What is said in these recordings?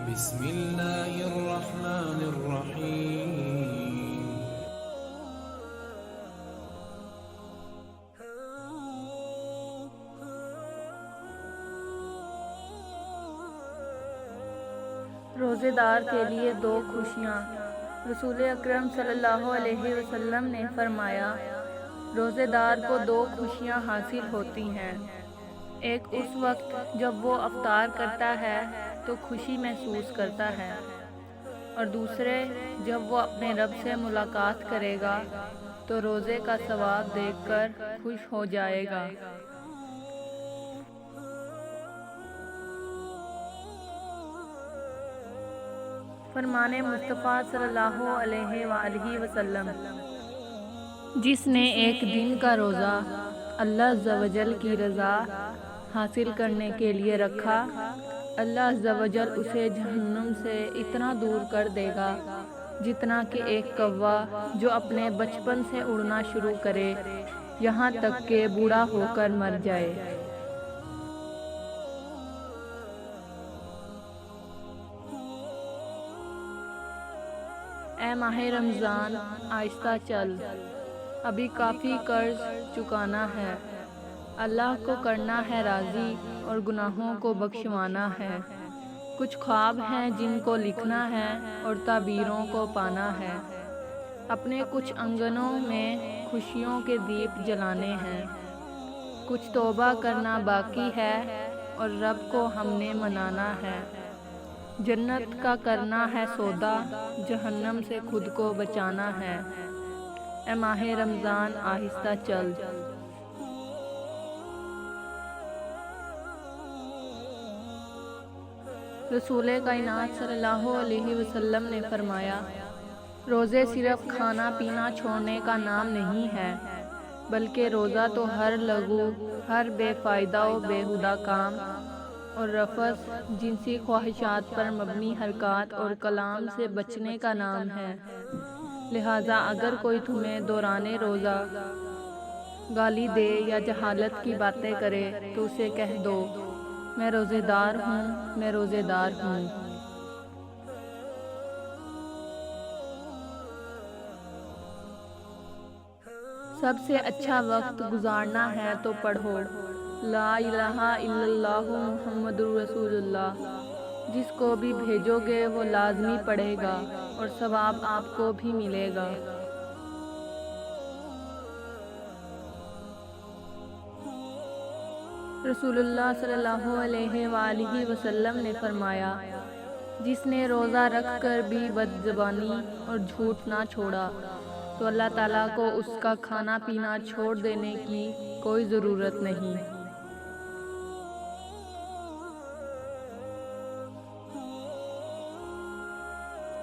بسم اللہ الرحمن الرحیم۔ روزے دار کے لیے دو خوشیاں۔ رسول اکرم صلی اللہ علیہ وسلم نے فرمایا، روزے دار کو دو خوشیاں حاصل ہوتی ہیں۔ ایک اس وقت جب وہ افطار کرتا ہے تو خوشی محسوس کرتا ہے، اور دوسرے جب وہ اپنے رب سے ملاقات کرے گا تو روزے کا ثواب دیکھ کر خوش ہو جائے گا۔ فرمان مصطفیٰ صلی اللہ علیہ وآلہ وسلم، جس نے ایک دن کا روزہ اللہ عز و جل کی رضا حاصل کرنے کے لیے رکھا، اللہ عز و جل اسے جہنم سے اتنا دور کر دے گا جتنا کہ ایک کوا جو اپنے بچپن سے اڑنا شروع کرے یہاں تک کہ بوڑھا ہو کر مر جائے۔ اے ماہ رمضان، آہستہ چل، ابھی کافی قرض چکانا ہے، اللہ کو کرنا ہے راضی اور گناہوں کو بخشوانا ہے۔ کچھ خواب ہیں جن کو لکھنا ہے اور تعبیروں کو پانا ہے۔ اپنے کچھ آنگنوں میں خوشیوں کے دیپ جلانے ہیں۔ کچھ توبہ کرنا باقی ہے اور رب کو ہم نے منانا ہے۔ جنت کا کرنا ہے سودا، جہنم سے خود کو بچانا ہے۔ اے ماہ رمضان، آہستہ چل۔ رسول کائنات صلی اللہ علیہ وسلم نے فرمایا، روزے صرف کھانا پینا چھوڑنے کا نام نہیں ہے، بلکہ روزہ تو ہر لغو، ہر بے فائدہ و بیہودہ کام اور رفث، جنسی خواہشات پر مبنی حرکات اور کلام سے بچنے کا نام ہے۔ لہٰذا اگر کوئی تمہیں دوران روزہ گالی دے یا جہالت کی باتیں کرے تو اسے کہہ دو، میں روزے دار ہوں، میں روزے دار ہوں۔ سب سے اچھا وقت گزارنا ہے تو پڑھو لا الہ الا اللہ محمد رسول اللہ۔ جس کو بھی بھیجو گے وہ لازمی پڑھے گا اور ثواب آپ کو بھی ملے گا۔ رسول اللہ صلی اللہ علیہ وآلہ وسلم نے فرمایا، جس نے روزہ رکھ کر بھی بد زبانی اور جھوٹ نہ چھوڑا تو اللہ تعالیٰ کو اس کا کھانا پینا چھوڑ دینے کی کوئی ضرورت نہیں۔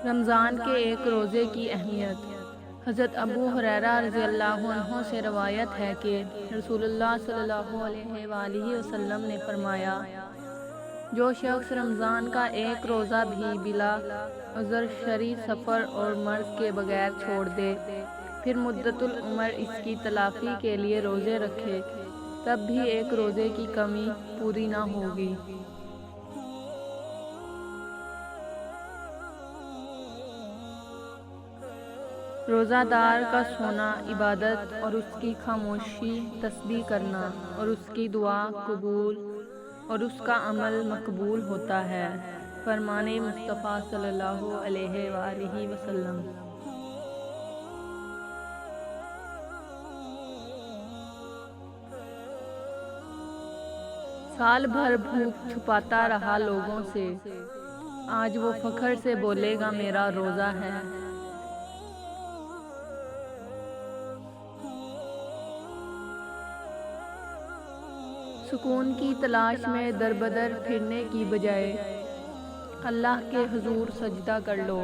رمضان کے ایک روزے کی اہمیت۔ حضرت ابو ہریرہ رضی اللہ عنہ سے روایت ہے کہ رسول اللہ صلی اللہ علیہ وآلہ وسلم نے فرمایا، جو شخص رمضان کا ایک روزہ بھی بلا عذر شرعی سفر اور مرض کے بغیر چھوڑ دے، پھر مدت العمر اس کی تلافی کے لیے روزے رکھے، تب بھی ایک روزے کی کمی پوری نہ ہوگی۔ روزہ دار کا سونا عبادت اور اس کی خاموشی تسبیح کرنا اور اس کی دعا قبول اور اس کا عمل مقبول ہوتا ہے۔ فرمان مصطفیٰ صلی اللہ علیہ وآلہ وسلم۔ سال بھر بھوک چھپاتا رہا لوگوں سے، آج وہ فخر سے بولے گا میرا روزہ ہے۔ سکون کی تلاش میں در بدر پھرنے کی بجائے اللہ کے حضور سجدہ کر لو،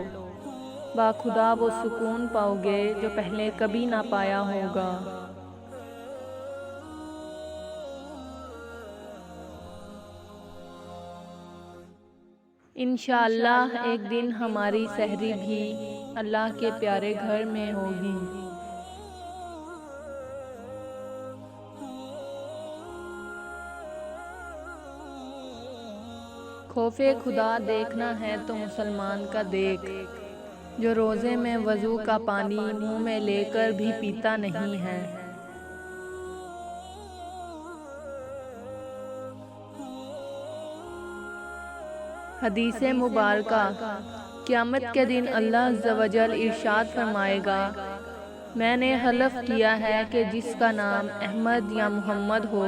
باخدا وہ سکون پاؤ گے جو پہلے کبھی نہ پایا ہوگا۔ انشاءاللہ ایک دن ہماری سحری بھی اللہ کے پیارے گھر میں ہوگی۔ خوف خدا دیکھنا ہے تو مسلمان کا دیکھ، جو روزے میں وضو کا پانی منہ میں لے کر بھی پیتا نہیں ہے۔ حدیث مبارکہ، قیامت کے دن اللہ عز و جل ارشاد فرمائے گا، میں نے حلف کیا ہے کہ جس کا نام احمد یا محمد ہو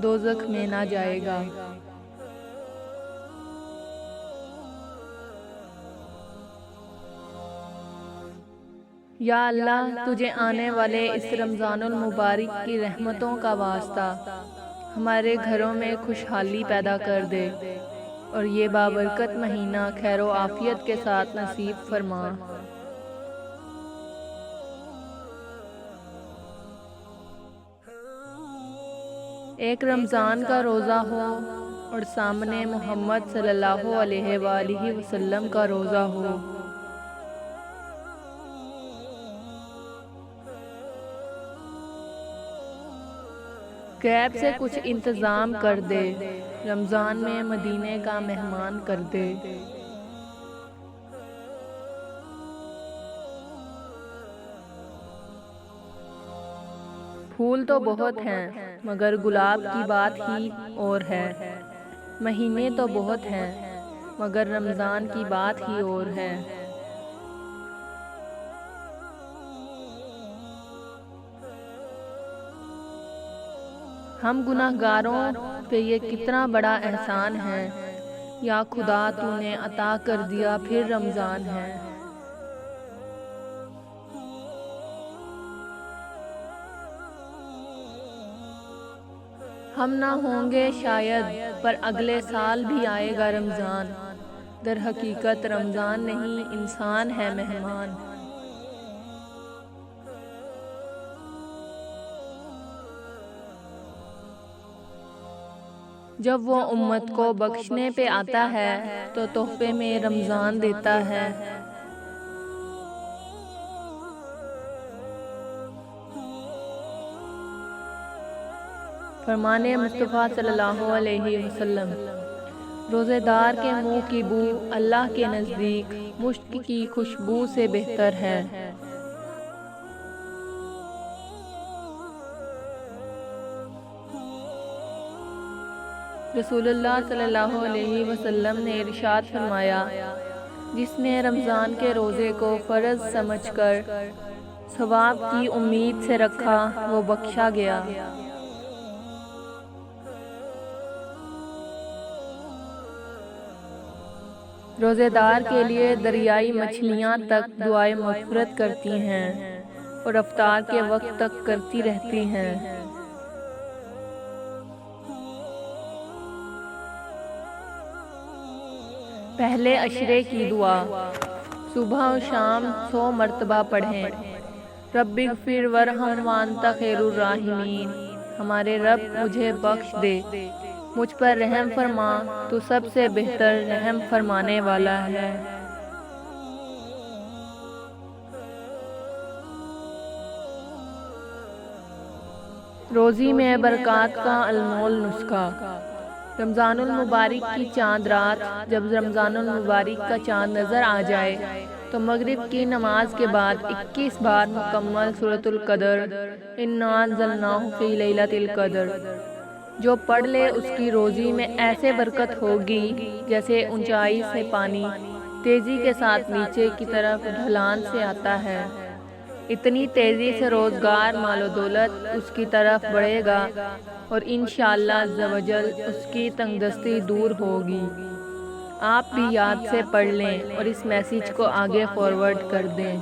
دوزخ میں نہ جائے گا۔ یا اللہ، تجھے آنے والے اس رمضان المبارک کی رحمتوں کا واسطہ ہمارے گھروں میں خوشحالی پیدا کر دے اور یہ بابرکت مہینہ خیر و عافیت کے ساتھ نصیب فرما۔ ایک رمضان کا روزہ ہو اور سامنے محمد صلی اللہ علیہ وآلہ وسلم کا روزہ ہو۔ غیب سے کچھ انتظام کر دے، رمضان میں مدینے کا مہمان کر دے۔ پھول تو بہت ہیں مگر گلاب کی بات ہی اور ہے، مہینے تو بہت ہیں مگر رمضان کی بات ہی اور ہے۔ ہم گناہگاروں پہ یہ کتنا بڑا احسان ہے، یا خدا تو نے عطا کر دیا پھر رمضان ہے۔ ہم نہ ہوں گے شاید پر اگلے سال بھی آئے گا رمضان، در حقیقت رمضان نہیں انسان ہے مہمان۔ جب وہ امت کو بخشنے پہ آتا ہے تو تحفے میں رمضان دیتا ہے۔ فرمان مصطفیٰ صلی اللہ علیہ وسلم، روزے دار کے منہ کی بو اللہ کے نزدیک مشک کی خوشبو سے بہتر ہے۔ رسول اللہ صلی اللہ علیہ وسلم نے ارشاد فرمایا، جس نے رمضان کے روزے کو فرض سمجھ کر ثواب کی امید سے رکھا وہ بخشا گیا۔ روزے دار کے لیے دریائی مچھلیاں تک دعائے مغفرت کرتی ہیں اور افطار کے وقت تک کرتی رہتی ہیں۔ پہلے عشرے کی دعا صبح و شام 100 مرتبہ پڑھیں۔ رب اغفر ورحم وانت خیر الراحمین، ہمارے رب مجھے بخش دے، مجھ پر رحم فرما، تو سب سے بہتر رحم فرمانے والا ہے۔ روزی میں برکات کا انمول نسخہ۔ رمضان المبارک کی چاند رات جب رمضان المبارک کا چاند نظر آ جائے تو مغرب کی نماز کے بعد 21 بار مکمل سورۃ القدر انا انزلناہ فی لیلۃ القدر جو پڑھ لے اس کی روزی میں ایسے برکت ہوگی جیسے اونچائی سے پانی تیزی کے ساتھ نیچے کی طرف ڈھلان سے آتا ہے، اتنی تیزی سے روزگار مال و دولت اس کی طرف بڑھے گا اور انشاءاللہ عز و جل اس کی تنگ دستی دور ہوگی۔ آپ بھی یاد سے پڑھ لیں اور اس میسیج کو آگے فارورڈ کر دیں۔